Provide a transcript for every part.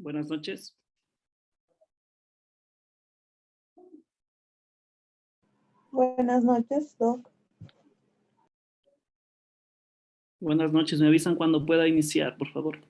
Buenas noches. Buenas noches, Doc. Buenas noches. Me avisan cuando pueda iniciar, por favor.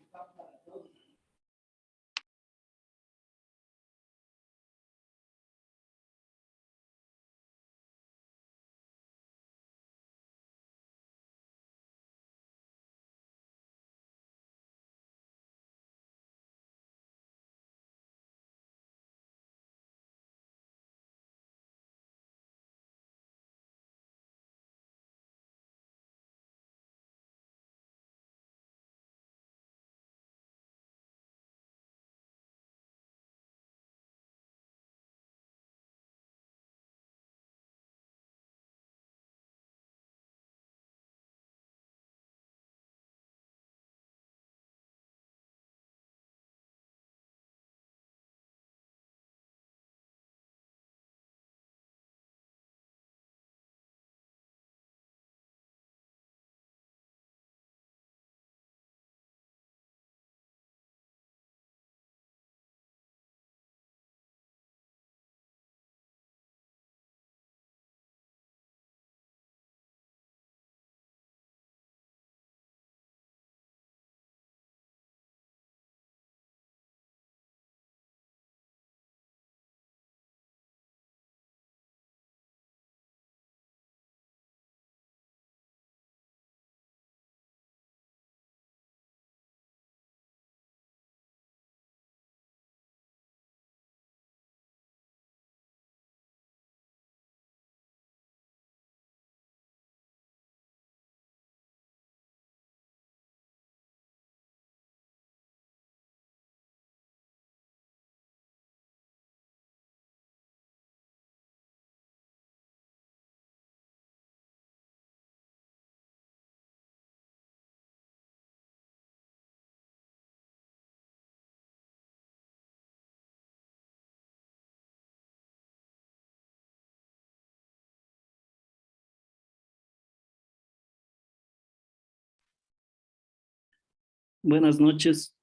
Buenas noches.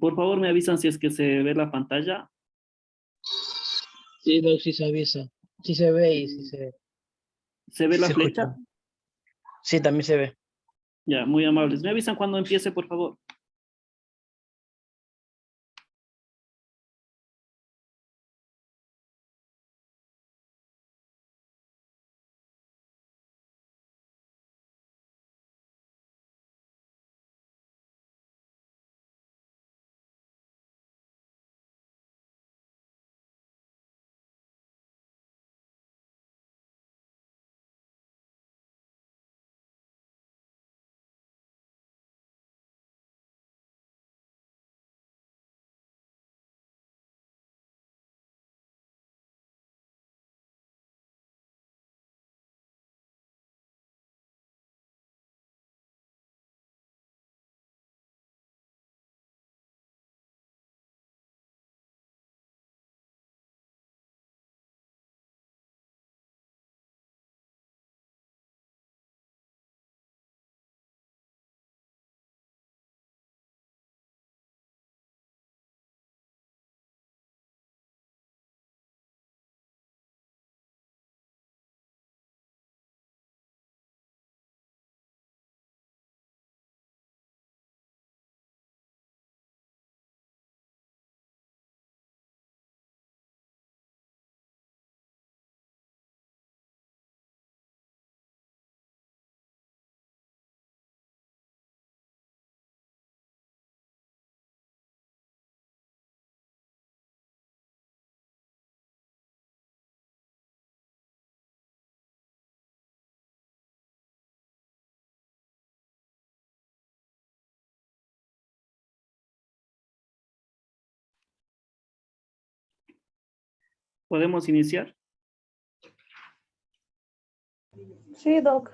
Por favor, me avisan si es que se ve la pantalla. Sí, Doc, sí se avisa. Sí se ve y sí ¿Se ve la se flecha? escucha. Sí, también se ve. Ya, muy amables. Me avisan cuando empiece, por favor. ¿Podemos iniciar? Sí, Doc.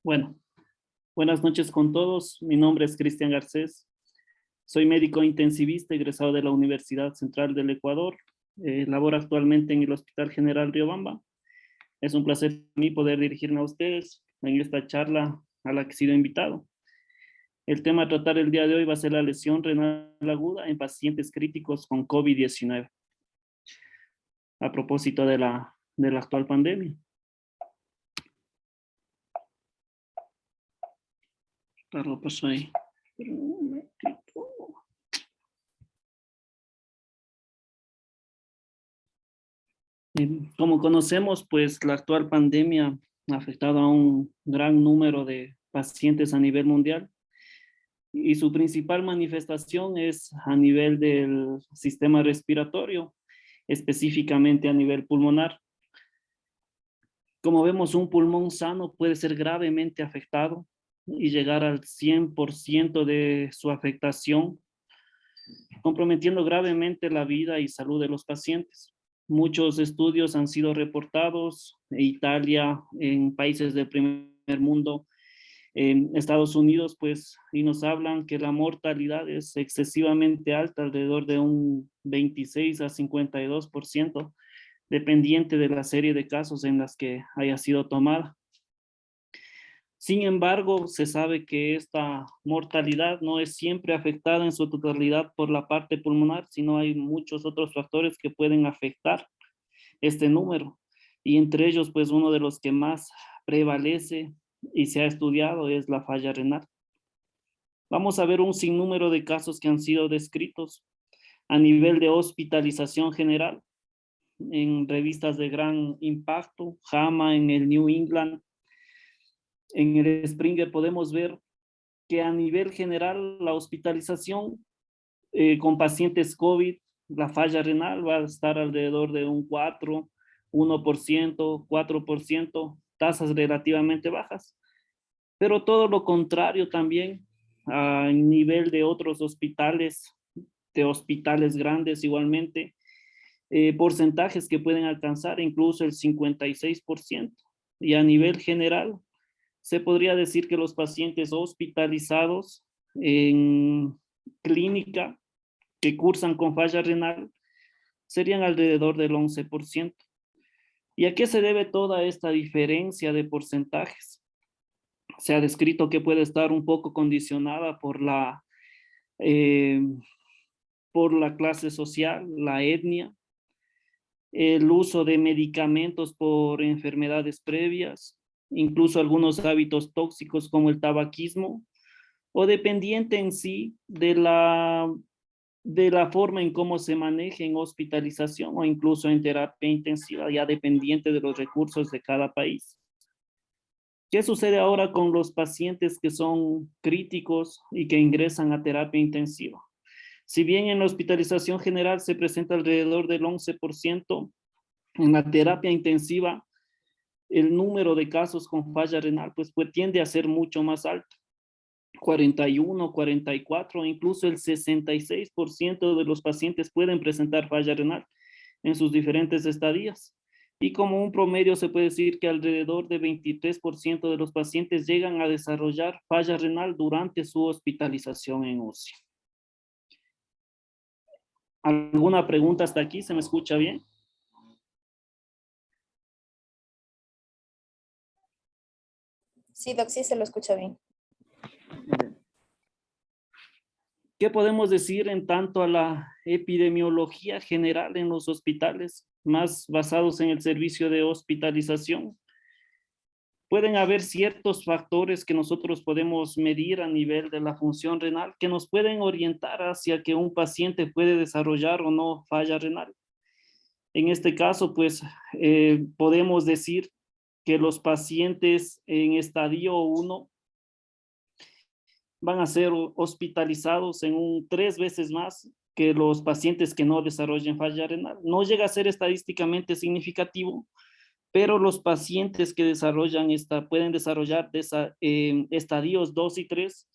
Bueno, buenas noches con todos. Mi nombre es Cristian Garcés. Soy médico intensivista egresado de la Universidad Central del Ecuador. Laboro actualmente en el Hospital General Riobamba. Es un placer para mí poder dirigirme a ustedes en esta charla a la que he sido invitado. El tema a tratar el día de hoy va a ser la lesión renal aguda en pacientes críticos con COVID-19, a propósito de la actual pandemia. Lo paso ahí. Un momentito. Como conocemos, pues la actual pandemia ha afectado a un gran número de pacientes a nivel mundial y su principal manifestación es a nivel del sistema respiratorio, específicamente a nivel pulmonar. Como vemos, un pulmón sano puede ser gravemente afectado y llegar al 100% de su afectación, comprometiendo gravemente la vida y salud de los pacientes. Muchos estudios han sido reportados en Italia, en países del primer mundo, en Estados Unidos, pues, y nos hablan que la mortalidad es excesivamente alta, alrededor de un 26 a 52%, dependiente de la serie de casos en las que haya sido tomada. Sin embargo, se sabe que esta mortalidad no es siempre afectada en su totalidad por la parte pulmonar, sino hay muchos otros factores que pueden afectar este número. Y entre ellos, pues uno de los que más prevalece y se ha estudiado es la falla renal. Vamos a ver un sinnúmero de casos que han sido descritos a nivel de hospitalización general en revistas de gran impacto, JAMA, en el New England, en el Springer. Podemos ver que a nivel general la hospitalización con pacientes COVID, la falla renal va a estar alrededor de un 4, 1%, 4%, tasas relativamente bajas. Pero todo lo contrario también a nivel de otros hospitales, de hospitales grandes igualmente, porcentajes que pueden alcanzar incluso el 56%. Y a nivel general, se podría decir que los pacientes hospitalizados en clínica que cursan con falla renal serían alrededor del 11%. ¿Y a qué se debe toda esta diferencia de porcentajes? Se ha descrito que puede estar un poco condicionada eh, por la clase social, la etnia, el uso de medicamentos por enfermedades previas, incluso algunos hábitos tóxicos como el tabaquismo, o dependiente en sí de la forma en cómo se maneja en hospitalización o incluso en terapia intensiva, ya dependiente de los recursos de cada país. ¿Qué sucede ahora con los pacientes que son críticos y que ingresan a terapia intensiva? Si bien en la hospitalización general se presenta alrededor del 11%, en la terapia intensiva el número de casos con falla renal pues tiende a ser mucho más alto. 41, 44, incluso el 66% de los pacientes pueden presentar falla renal en sus diferentes estadías. Y como un promedio se puede decir que alrededor de 23% de los pacientes llegan a desarrollar falla renal durante su hospitalización en UCI. ¿Alguna pregunta hasta aquí? ¿Se me escucha bien? Sí, Doc, sí se lo escucha bien. ¿Qué podemos decir en tanto a la epidemiología general en los hospitales, más basados en el servicio de hospitalización? Pueden haber ciertos factores que nosotros podemos medir a nivel de la función renal que nos pueden orientar hacia que un paciente puede desarrollar o no falla renal. En este caso, pues, podemos decir que los pacientes en estadio 1 van a ser hospitalizados en un 3 veces más que los pacientes que no desarrollen falla renal. No llega a ser estadísticamente significativo, pero los pacientes que pueden desarrollar estadios 2 y 3,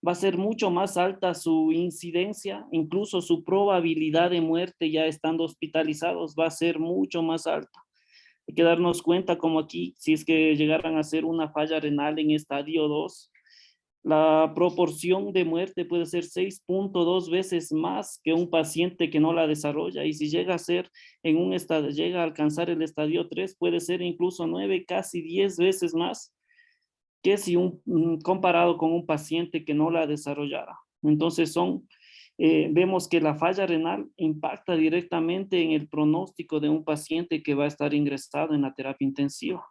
va a ser mucho más alta su incidencia, incluso su probabilidad de muerte ya estando hospitalizados va a ser mucho más alta. Hay que darnos cuenta como aquí, si es que llegaran a ser una falla renal en estadio 2, la proporción de muerte puede ser 6.2 veces más que un paciente que no la desarrolla, y si llega a ser llega a alcanzar el estadio 3, puede ser incluso 9, casi 10 veces más que si comparado con un paciente que no la desarrollara. Entonces vemos que la falla renal impacta directamente en el pronóstico de un paciente que va a estar ingresado en la terapia intensiva.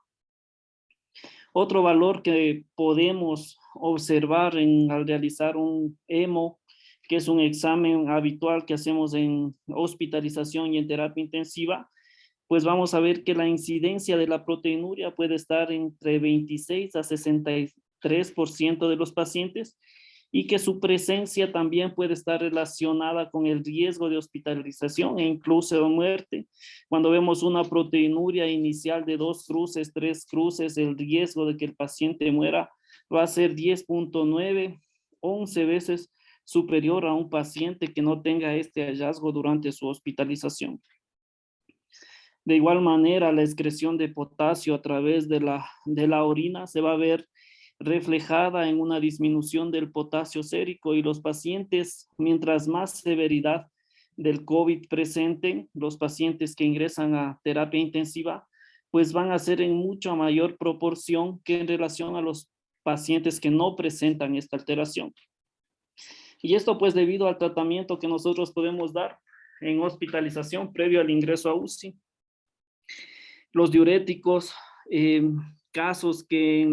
Otro valor que podemos observar al realizar un EMO, que es un examen habitual que hacemos en hospitalización y en terapia intensiva, pues vamos a ver que la incidencia de la proteinuria puede estar entre 26 a 63% de los pacientes y que su presencia también puede estar relacionada con el riesgo de hospitalización e incluso de muerte. Cuando vemos una proteinuria inicial de 2 cruces, 3 cruces, el riesgo de que el paciente muera va a ser 10.9, 11 veces superior a un paciente que no tenga este hallazgo durante su hospitalización. De igual manera, la excreción de potasio a través de la orina se va a ver reflejada en una disminución del potasio sérico, y los pacientes, mientras más severidad del COVID presenten, los pacientes que ingresan a terapia intensiva, pues van a ser en mucho mayor proporción que en relación a los pacientes que no presentan esta alteración. Y esto pues debido al tratamiento que nosotros podemos dar en hospitalización previo al ingreso a UCI. Los diuréticos, casos que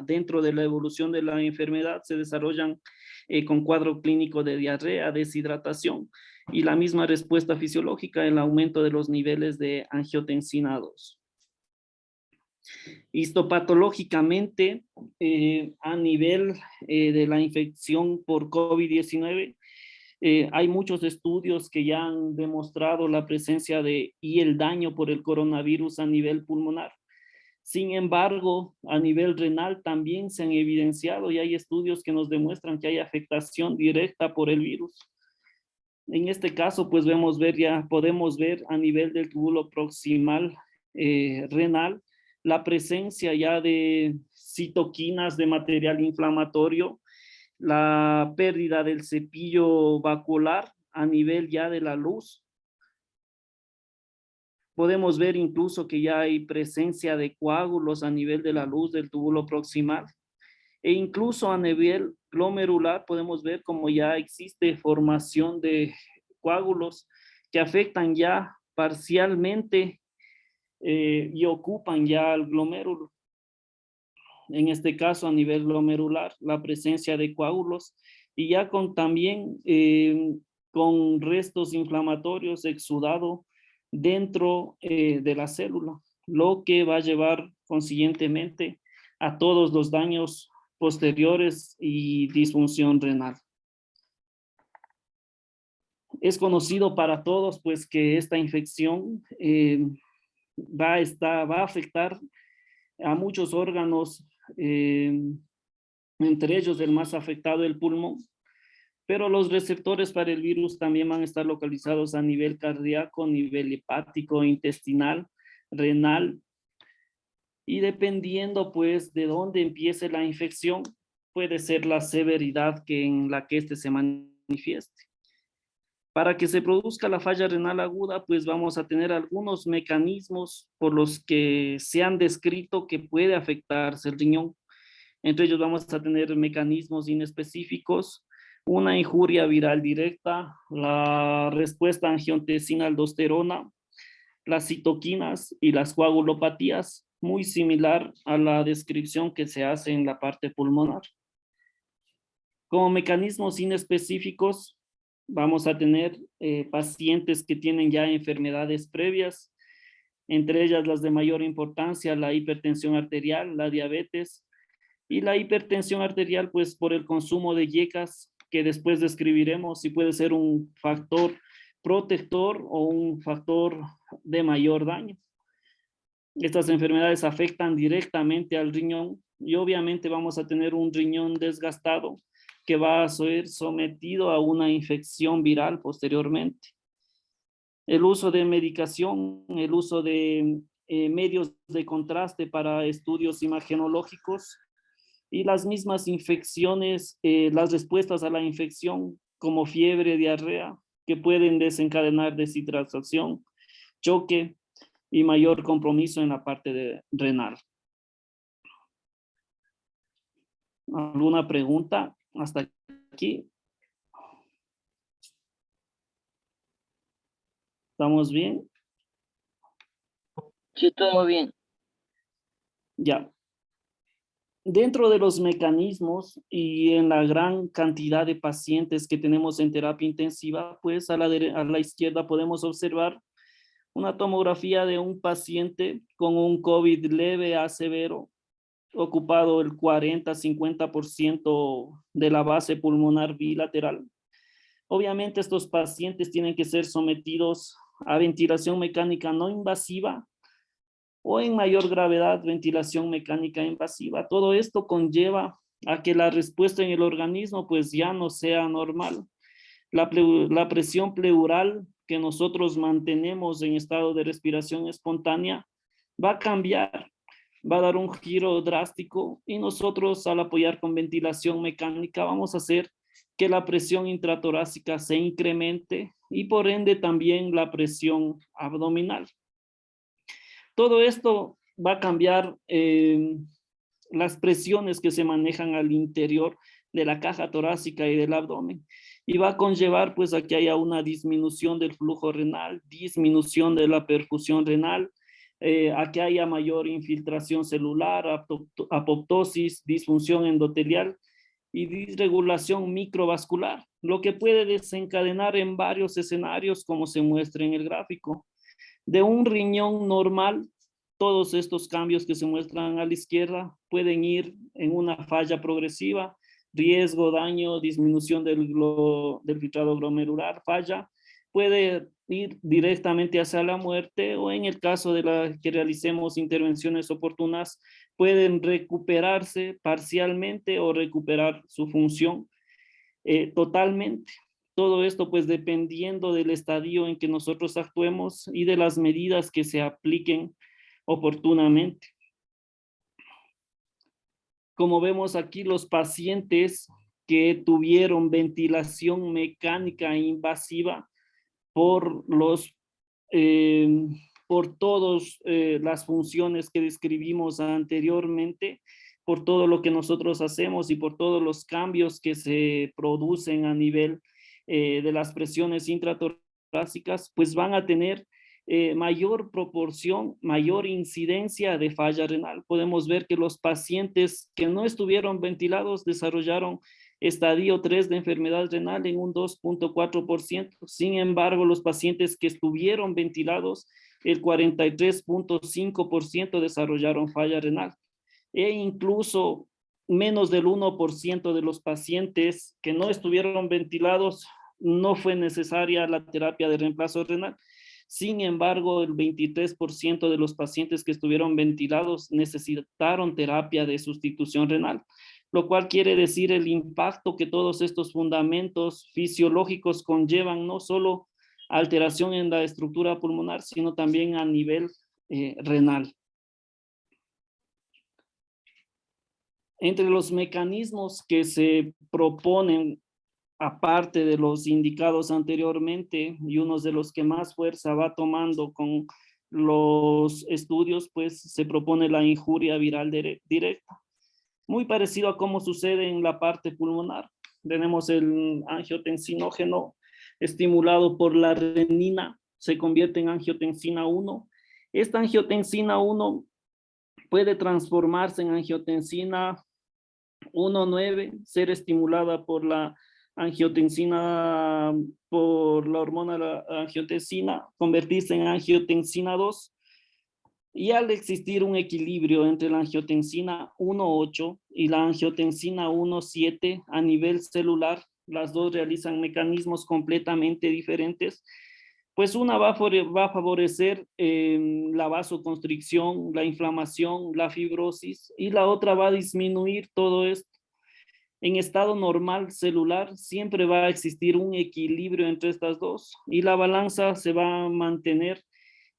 dentro de la evolución de la enfermedad se desarrollan con cuadro clínico de diarrea, deshidratación y la misma respuesta fisiológica, el aumento de los niveles de angiotensina 2. Histopatológicamente, a nivel de la infección por COVID-19, hay muchos estudios que ya han demostrado la presencia y el daño por el coronavirus a nivel pulmonar. Sin embargo, a nivel renal también se han evidenciado y hay estudios que nos demuestran que hay afectación directa por el virus. En este caso, pues podemos ver a nivel del túbulo proximal renal la presencia ya de citoquinas de material inflamatorio, la pérdida del cepillo vacuolar a nivel ya de la luz. Podemos ver incluso que ya hay presencia de coágulos a nivel de la luz del túbulo proximal. E incluso a nivel glomerular podemos ver como ya existe formación de coágulos que afectan ya parcialmente y ocupan ya el glomérulo. En este caso a nivel glomerular, la presencia de coágulos y ya también con restos inflamatorios exudado dentro de la célula, lo que va a llevar consiguientemente a todos los daños posteriores y disfunción renal. Es conocido para todos pues que esta infección va a afectar a muchos órganos, entre ellos el más afectado, el pulmón, pero los receptores para el virus también van a estar localizados a nivel cardíaco, nivel hepático, intestinal, renal, y dependiendo pues de dónde empiece la infección, puede ser la severidad en la que éste se manifieste. Para que se produzca la falla renal aguda, pues vamos a tener algunos mecanismos por los que se han descrito que puede afectarse el riñón. Entre ellos vamos a tener mecanismos inespecíficos, una injuria viral directa, la respuesta angiotensina-aldosterona, las citoquinas y las coagulopatías, muy similar a la descripción que se hace en la parte pulmonar. Como mecanismos inespecíficos, vamos a tener pacientes que tienen ya enfermedades previas, entre ellas las de mayor importancia, la hipertensión arterial, la diabetes, y la hipertensión arterial pues por el consumo de yecas, que después describiremos si puede ser un factor protector o un factor de mayor daño. Estas enfermedades afectan directamente al riñón y obviamente vamos a tener un riñón desgastado que va a ser sometido a una infección viral posteriormente. El uso de medicación, el uso de medios de contraste para estudios imagenológicos y las mismas infecciones, las respuestas a la infección como fiebre, diarrea, que pueden desencadenar deshidratación, choque y mayor compromiso en la parte renal. ¿Alguna pregunta hasta aquí? ¿Estamos bien? Sí, todo muy bien. Ya. Dentro de los mecanismos y en la gran cantidad de pacientes que tenemos en terapia intensiva, pues a la izquierda podemos observar una tomografía de un paciente con un COVID leve a severo, ocupado el 40-50% de la base pulmonar bilateral. Obviamente estos pacientes tienen que ser sometidos a ventilación mecánica no invasiva o en mayor gravedad ventilación mecánica invasiva. Todo esto conlleva a que la respuesta en el organismo pues ya no sea normal. La presión pleural que nosotros mantenemos en estado de respiración espontánea va a cambiar, va a dar un giro drástico y nosotros al apoyar con ventilación mecánica vamos a hacer que la presión intratorácica se incremente y por ende también la presión abdominal. Todo esto va a cambiar las presiones que se manejan al interior de la caja torácica y del abdomen y va a conllevar pues a que haya una disminución del flujo renal, disminución de la perfusión renal, a que haya mayor infiltración celular, apoptosis, disfunción endotelial y disregulación microvascular, lo que puede desencadenar en varios escenarios como se muestra en el gráfico. De un riñón normal, todos estos cambios que se muestran a la izquierda pueden ir en una falla progresiva, riesgo, daño, disminución del filtrado glomerular, falla, puede ir directamente hacia la muerte o en el caso de que realicemos intervenciones oportunas, pueden recuperarse parcialmente o recuperar su función totalmente. Todo esto pues dependiendo del estadio en que nosotros actuemos y de las medidas que se apliquen oportunamente. Como vemos aquí, los pacientes que tuvieron ventilación mecánica invasiva por por todas las funciones que describimos anteriormente, por todo lo que nosotros hacemos y por todos los cambios que se producen a nivel de las presiones intratorácicas, pues van a tener mayor proporción, mayor incidencia de falla renal. Podemos ver que los pacientes que no estuvieron ventilados desarrollaron estadio 3 de enfermedad renal en un 2.4%. Sin embargo, los pacientes que estuvieron ventilados, el 43.5% desarrollaron falla renal. E incluso menos del 1% de los pacientes que no estuvieron ventilados no fue necesaria la terapia de reemplazo renal. Sin embargo, el 23% de los pacientes que estuvieron ventilados necesitaron terapia de sustitución renal, lo cual quiere decir el impacto que todos estos fundamentos fisiológicos conllevan, no solo alteración en la estructura pulmonar, sino también a nivel renal. Entre los mecanismos que se proponen, aparte de los indicados anteriormente, y uno de los que más fuerza va tomando con los estudios, pues se propone la injuria viral directa. Muy parecido a cómo sucede en la parte pulmonar. Tenemos el angiotensinógeno estimulado por la renina, se convierte en angiotensina 1. Esta angiotensina 1 puede transformarse en angiotensina 1,9, ser estimulada por la angiotensina, por la hormona la angiotensina, convertirse en angiotensina 2. Y al existir un equilibrio entre la angiotensina 1,8 y la angiotensina 1,7 a nivel celular, las dos realizan mecanismos completamente diferentes, pues una va a favorecer la vasoconstricción, la inflamación, la fibrosis, y la otra va a disminuir todo esto. En estado normal celular siempre va a existir un equilibrio entre estas dos y la balanza se va a mantener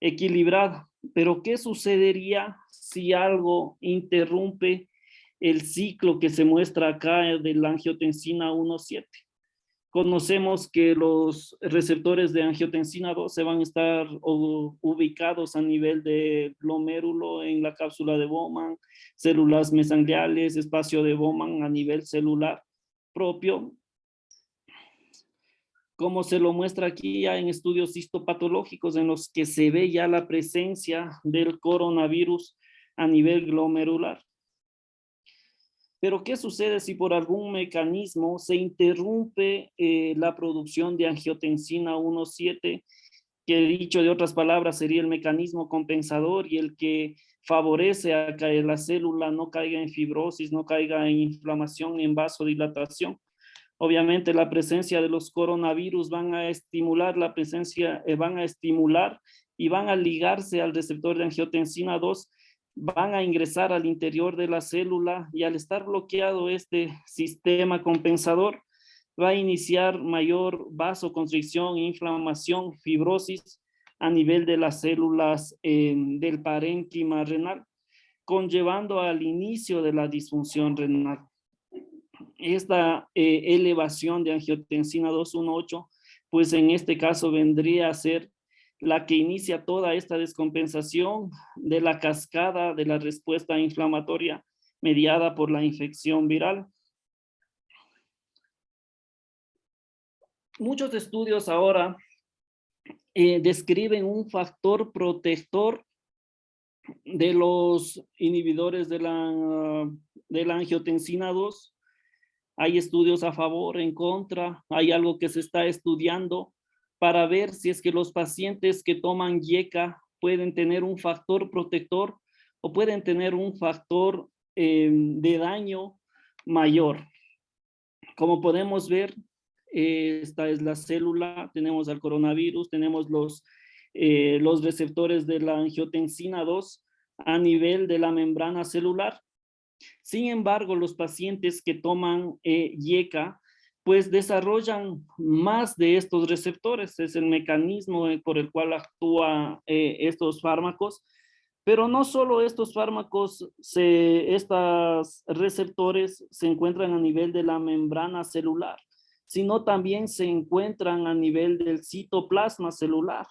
equilibrada. Pero ¿qué sucedería si algo interrumpe el ciclo que se muestra acá de la angiotensina 1,7? Conocemos que los receptores de angiotensina 2 se van a estar ubicados a nivel de glomérulo en la cápsula de Bowman, células mesangiales, espacio de Bowman a nivel celular propio, como se lo muestra aquí ya en estudios histopatológicos en los que se ve ya la presencia del coronavirus a nivel glomerular. Pero ¿qué sucede si por algún mecanismo se interrumpe la producción de angiotensina 1,7, que dicho de otras palabras sería el mecanismo compensador y el que favorece a que la célula no caiga en fibrosis, no caiga en inflamación, en vasodilatación? Obviamente la presencia de los coronavirus van a estimular y van a ligarse al receptor de angiotensina 2, van a ingresar al interior de la célula y al estar bloqueado este sistema compensador, va a iniciar mayor vasoconstricción, inflamación, fibrosis a nivel de las células del parénquima renal, conllevando al inicio de la disfunción renal. Esta elevación de angiotensina 2,1,8, pues en este caso vendría a ser la que inicia toda esta descompensación de la cascada de la respuesta inflamatoria mediada por la infección viral. Muchos estudios ahora describen un factor protector de los inhibidores de la angiotensina 2. Hay estudios a favor, en contra, hay algo que se está estudiando para ver si es que los pacientes que toman YECA pueden tener un factor protector o pueden tener un factor de daño mayor. Como podemos ver, esta es la célula, tenemos al coronavirus, tenemos los receptores de la angiotensina 2 a nivel de la membrana celular. Sin embargo, los pacientes que toman YECA, pues desarrollan más de estos receptores, es el mecanismo por el cual actúan estos fármacos, pero no solo estos fármacos, estos receptores se encuentran a nivel de la membrana celular, sino también se encuentran a nivel del citoplasma celular.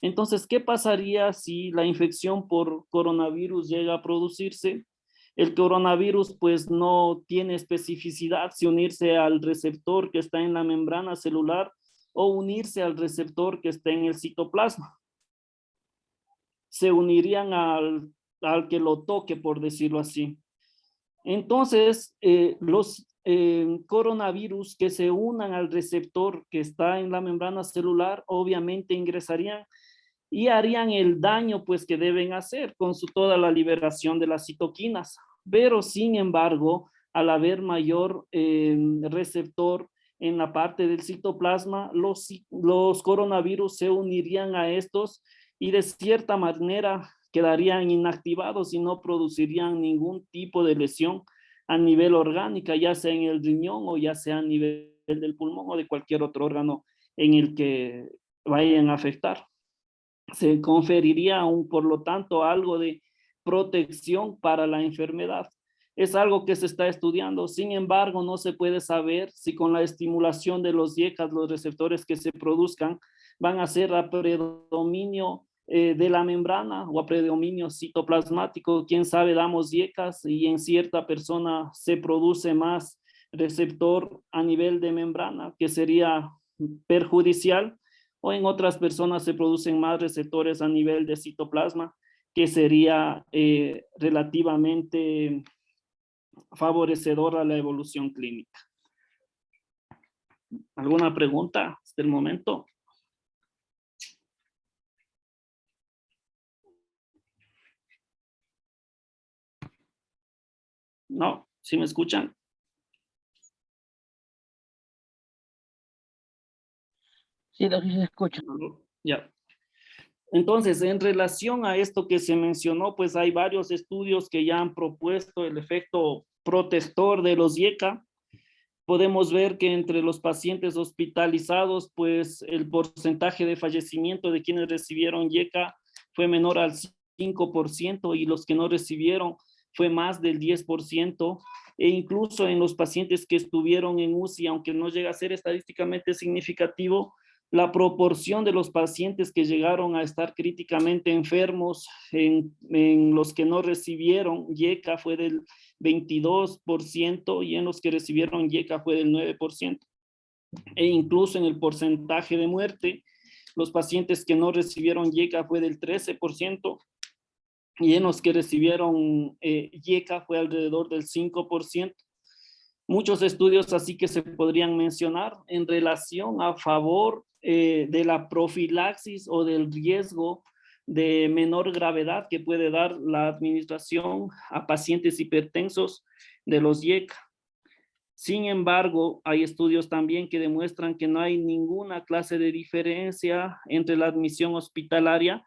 Entonces, ¿qué pasaría si la infección por coronavirus llega a producirse? El coronavirus pues no tiene especificidad si unirse al receptor que está en la membrana celular o unirse al receptor que está en el citoplasma. Se unirían al que lo toque, por decirlo así. Entonces, los coronavirus que se unan al receptor que está en la membrana celular obviamente ingresarían y harían el daño pues que deben hacer con toda la liberación de las citoquinas. Pero sin embargo, al haber mayor receptor en la parte del citoplasma, los coronavirus se unirían a estos y de cierta manera quedarían inactivados y no producirían ningún tipo de lesión a nivel orgánica, ya sea en el riñón o ya sea a nivel del pulmón o de cualquier otro órgano en el que vayan a afectar. Se conferiría por lo tanto algo de protección para la enfermedad. Es algo que se está estudiando, sin embargo no se puede saber si con la estimulación de los YECAs, los receptores que se produzcan van a ser a predominio de la membrana o a predominio citoplasmático. Quién sabe, damos YECAs y en cierta persona se produce más receptor a nivel de membrana, que sería perjudicial, o en otras personas se producen más receptores a nivel de citoplasma, que sería relativamente favorecedor a la evolución clínica. ¿Alguna pregunta hasta el momento? No, ¿sí me escuchan? Sí, lo que se escucha. Ya. Entonces, en relación a esto que se mencionó, pues hay varios estudios que ya han propuesto el efecto protector de los YECA. Podemos ver que entre los pacientes hospitalizados, pues el porcentaje de fallecimiento de quienes recibieron YECA fue menor al 5% y los que no recibieron fue más del 10%. e incluso en los pacientes que estuvieron en UCI, aunque no llega a ser estadísticamente significativo, la proporción de los pacientes que llegaron a estar críticamente enfermos en los que no recibieron YECA fue del 22% y en los que recibieron YECA fue del 9%. E incluso en el porcentaje de muerte, los pacientes que no recibieron YECA fue del 13% y en los que recibieron YECA fue alrededor del 5%. Muchos estudios así que se podrían mencionar en relación a favor de la profilaxis o del riesgo de menor gravedad que puede dar la administración a pacientes hipertensos de los YECA. Sin embargo, hay estudios también que demuestran que no hay ninguna clase de diferencia entre la admisión hospitalaria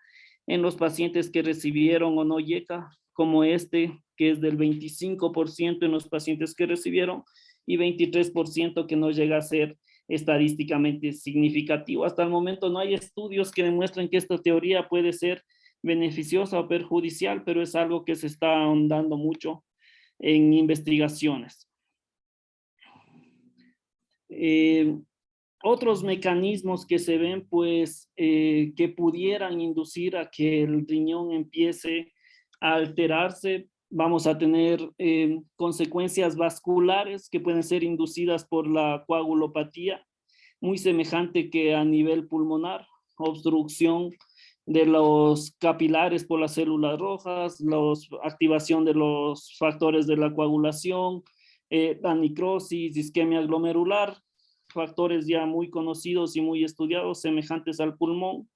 en los pacientes que recibieron o no YECA, como este, que es del 25% en los pacientes que recibieron y 23% que no llega a ser estadísticamente significativo. Hasta el momento no hay estudios que demuestren que esta teoría puede ser beneficiosa o perjudicial, pero es algo que se está ahondando mucho en investigaciones. Otros mecanismos que se ven, pues, que pudieran inducir a que el riñón empiece a alterarse, vamos a tener consecuencias vasculares que pueden ser inducidas por la coagulopatía, muy semejante que a nivel pulmonar, obstrucción de los capilares por las células rojas, activación de los factores de la coagulación, la necrosis, isquemia glomerular, factores ya muy conocidos y muy estudiados, semejantes al pulmón.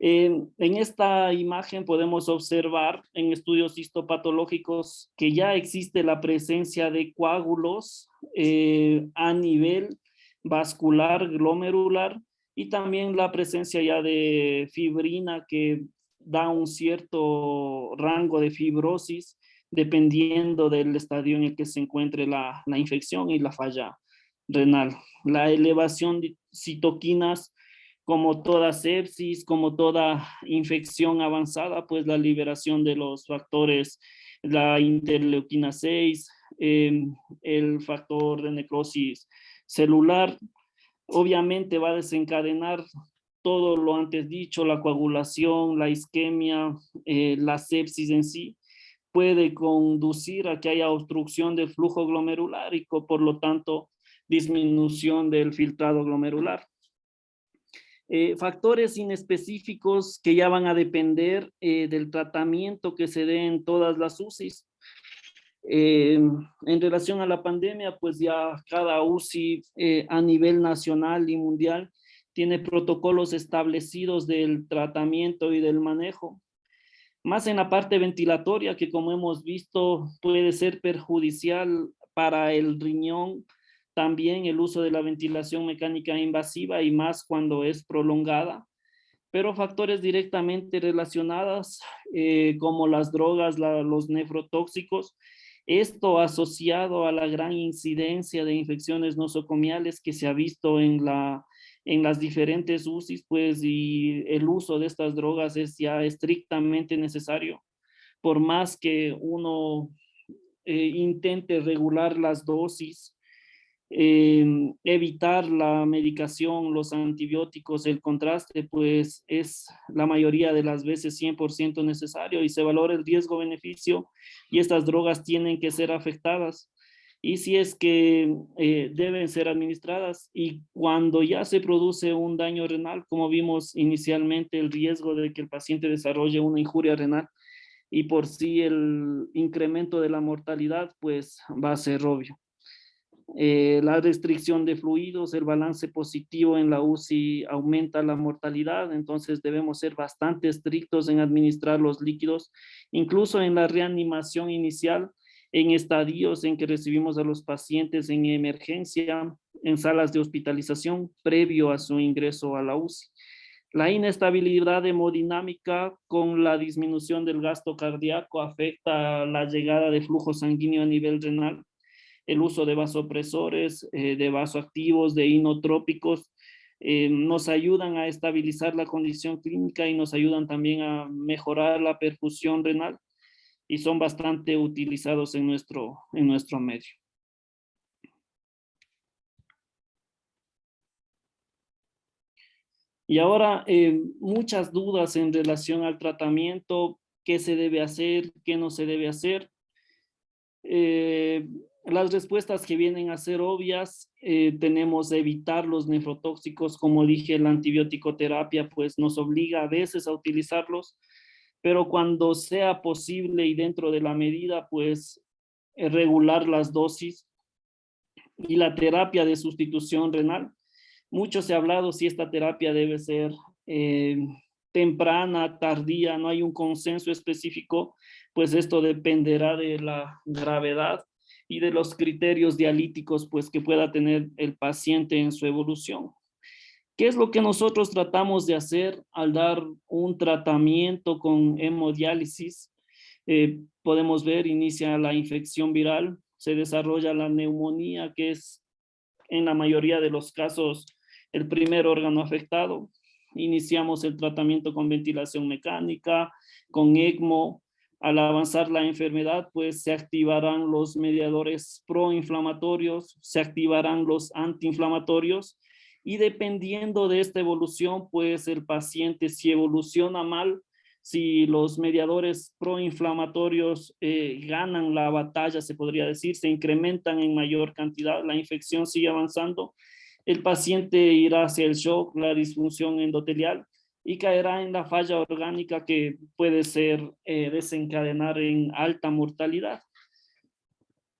En esta imagen podemos observar en estudios histopatológicos que ya existe la presencia de coágulos a nivel vascular, glomerular, y también la presencia ya de fibrina que da un cierto rango de fibrosis dependiendo del estadio en el que se encuentre la infección y la falla renal. La elevación de citoquinas, como toda sepsis, como toda infección avanzada, pues la liberación de los factores, la interleuquina 6, el factor de necrosis celular, obviamente va a desencadenar todo lo antes dicho, la coagulación, la isquemia, la sepsis en sí, puede conducir a que haya obstrucción del flujo glomerular y por lo tanto disminución del filtrado glomerular. Factores inespecíficos que ya van a depender del tratamiento que se dé en todas las UCIs. En relación a la pandemia, pues ya cada UCI a nivel nacional y mundial tiene protocolos establecidos del tratamiento y del manejo. Más en la parte ventilatoria, que como hemos visto puede ser perjudicial para el riñón, también el uso de la ventilación mecánica invasiva y más cuando es prolongada, pero factores directamente relacionados como las drogas, los nefrotóxicos, esto asociado a la gran incidencia de infecciones nosocomiales que se ha visto en las diferentes UCIs, pues, y el uso de estas drogas es ya estrictamente necesario, por más que uno intente regular las dosis, evitar la medicación, los antibióticos, el contraste, pues es la mayoría de las veces 100% necesario y se valora el riesgo-beneficio y estas drogas tienen que ser afectadas. Y si es que deben ser administradas y cuando ya se produce un daño renal, como vimos inicialmente, el riesgo de que el paciente desarrolle una injuria renal y por sí el incremento de la mortalidad, pues va a ser obvio. La restricción de fluidos, el balance positivo en la UCI aumenta la mortalidad, entonces debemos ser bastante estrictos en administrar los líquidos, incluso en la reanimación inicial, en estadios en que recibimos a los pacientes en emergencia, en salas de hospitalización, previo a su ingreso a la UCI. La inestabilidad hemodinámica con la disminución del gasto cardíaco afecta la llegada de flujo sanguíneo a nivel renal. El uso de vasopresores, de vasoactivos, de inotrópicos, nos ayudan a estabilizar la condición clínica y nos ayudan también a mejorar la perfusión renal. y son bastante utilizados en nuestro medio. Y ahora muchas dudas en relación al tratamiento, qué se debe hacer, qué no se debe hacer. Las respuestas que vienen a ser obvias, tenemos evitar los nefrotóxicos, como dije, la antibiótico terapia pues nos obliga a veces a utilizarlos, pero cuando sea posible y dentro de la medida, pues regular las dosis. Y la terapia de sustitución renal, mucho se ha hablado si esta terapia debe ser temprana, tardía, no hay un consenso específico, pues esto dependerá de la gravedad y de los criterios dialíticos pues que pueda tener el paciente en su evolución. ¿Qué es lo que nosotros tratamos de hacer al dar un tratamiento con hemodiálisis? Podemos ver, inicia la infección viral, se desarrolla la neumonía, que es en la mayoría de los casos el primer órgano afectado. Iniciamos el tratamiento con ventilación mecánica, con ECMO. Al avanzar la enfermedad, pues se activarán los mediadores proinflamatorios, se activarán los antiinflamatorios, y dependiendo de esta evolución, pues el paciente, si evoluciona mal, si los mediadores proinflamatorios ganan la batalla, se podría decir, se incrementan en mayor cantidad, la infección sigue avanzando, el paciente irá hacia el shock, la disfunción endotelial, y caerá en la falla orgánica que puede ser desencadenar en alta mortalidad.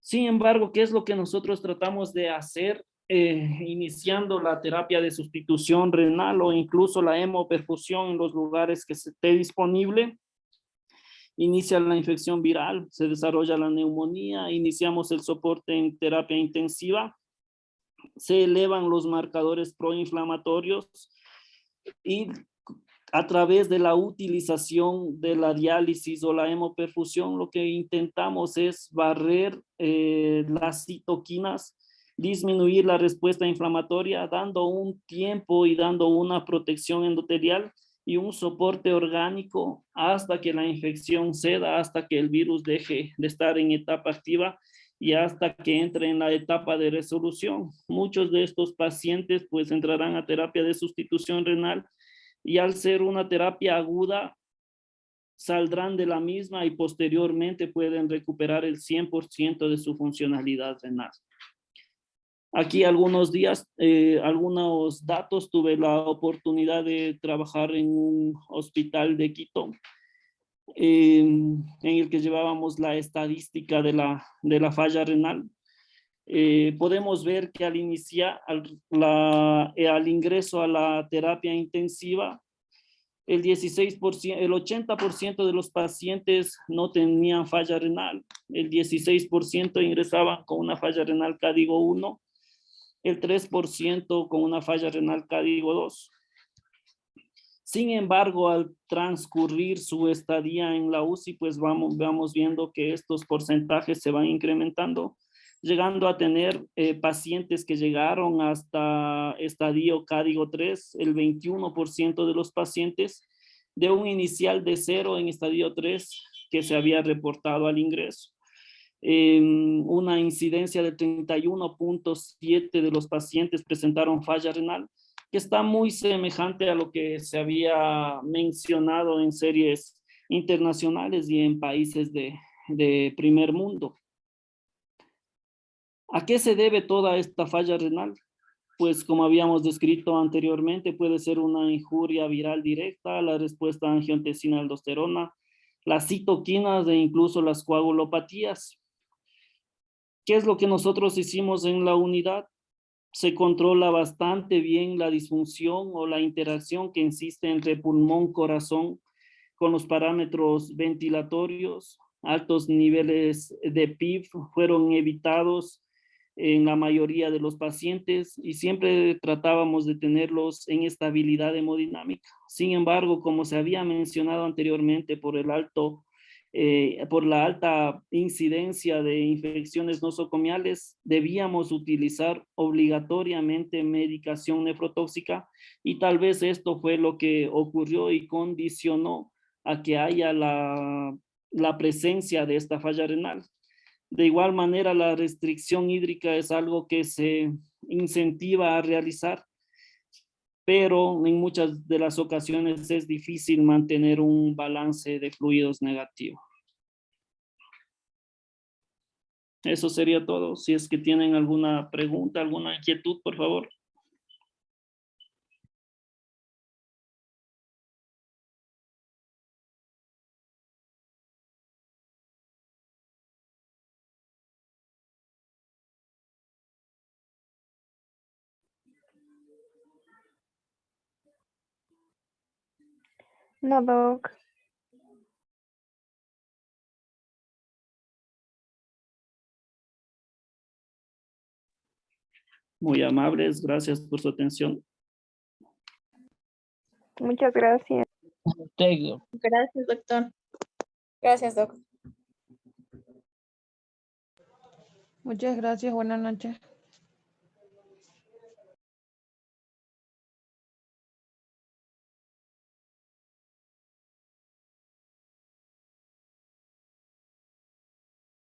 Sin embargo, ¿qué es lo que nosotros tratamos de hacer iniciando la terapia de sustitución renal o incluso la hemoperfusión en los lugares que esté disponible? Inicia la infección viral, se desarrolla la neumonía, iniciamos el soporte en terapia intensiva, se elevan los marcadores proinflamatorios y a través de la utilización de la diálisis o la hemoperfusión, lo que intentamos es barrer las citoquinas, disminuir la respuesta inflamatoria, dando un tiempo y dando una protección endotelial y un soporte orgánico hasta que la infección ceda, hasta que el virus deje de estar en etapa activa y hasta que entre en la etapa de resolución. Muchos de estos pacientes pues entrarán a terapia de sustitución renal y al ser una terapia aguda, saldrán de la misma y posteriormente pueden recuperar el 100% de su funcionalidad renal. Aquí algunos días, algunos datos, tuve la oportunidad de trabajar en un hospital de Quito, en el que llevábamos la estadística de la falla renal. Podemos ver que al iniciar, al ingreso a la terapia intensiva, el 80% de los pacientes no tenían falla renal, el 16% ingresaban con una falla renal código 1, el 3% con una falla renal código 2. Sin embargo, al transcurrir su estadía en la UCI, pues vamos viendo que estos porcentajes se van incrementando, llegando a tener pacientes que llegaron hasta estadio código 3, el 21% de los pacientes, de un inicial de 0 en estadio 3 que se había reportado al ingreso. Una incidencia de 31.7 de los pacientes presentaron falla renal, que está muy semejante a lo que se había mencionado en series internacionales y en países de primer mundo. ¿A qué se debe toda esta falla renal? Pues como habíamos descrito anteriormente, puede ser una injuria viral directa, la respuesta a angiotensina aldosterona, las citoquinas e incluso las coagulopatías. ¿Qué es lo que nosotros hicimos en la unidad? Se controla bastante bien la disfunción o la interacción que existe entre pulmón-corazón con los parámetros ventilatorios. Altos niveles de PIB fueron evitados en la mayoría de los pacientes y siempre tratábamos de tenerlos en estabilidad hemodinámica. Sin embargo, como se había mencionado anteriormente, por la alta incidencia de infecciones nosocomiales, debíamos utilizar obligatoriamente medicación nefrotóxica y tal vez esto fue lo que ocurrió y condicionó a que haya la la presencia de esta falla renal. De igual manera, la restricción hídrica es algo que se incentiva a realizar, pero en muchas de las ocasiones es difícil mantener un balance de fluidos negativo. Eso sería todo. Si es que tienen alguna pregunta, alguna inquietud, por favor. No, Doc. Muy amables, gracias por su atención. Muchas gracias. Usted, Gracias, doctor. Gracias, doc. Muchas gracias, buenas noches.